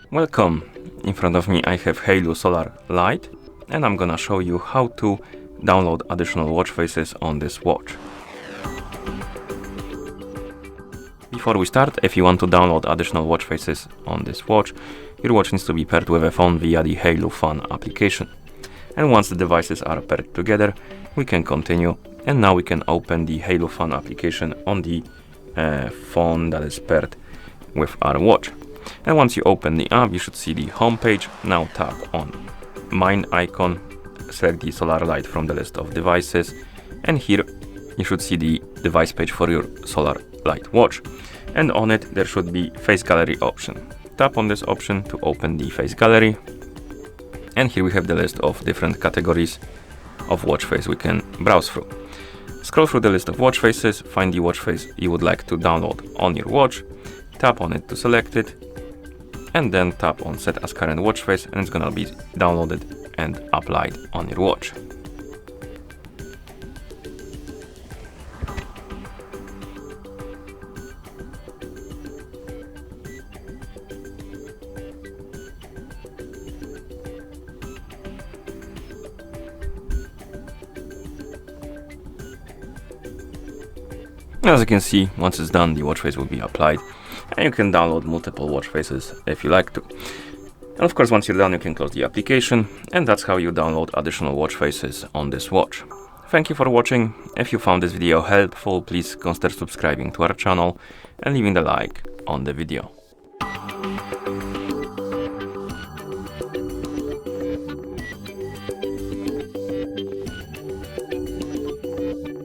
Welcome! In front of me I have HAYLOU Solar Lite and I'm gonna show you how to download additional watch faces on this watch. Before we start, if you want to download additional watch faces on this watch, your watch needs to be paired with a phone via the HAYLOU Phone application. And once the devices are paired together, we can continue, and now we can open the HAYLOU Phone application on the phone that is paired with our watch. And once you open the app, you should see the home page. Now tap on Mine icon, select the Solar Lite from the list of devices, and here you should see the device page for your Solar Lite watch. And on it there should be Face Gallery option. Tap on this option to open the Face Gallery, and here we have the list of different categories of watch face we can browse through. Scroll through the list of watch faces, find the watch face you would like to download on your watch, tap on it to select it, and then tap on Set as Current Watch Face, and it's gonna be downloaded and applied on your watch. As you can see, once it's done, the watch face will be applied, and you can download multiple watch faces if you like to. And of course, once you're done, you can close the application, and that's how you download additional watch faces on this watch. Thank you for watching. If you found this video helpful, please consider subscribing to our channel and leaving a like on the video.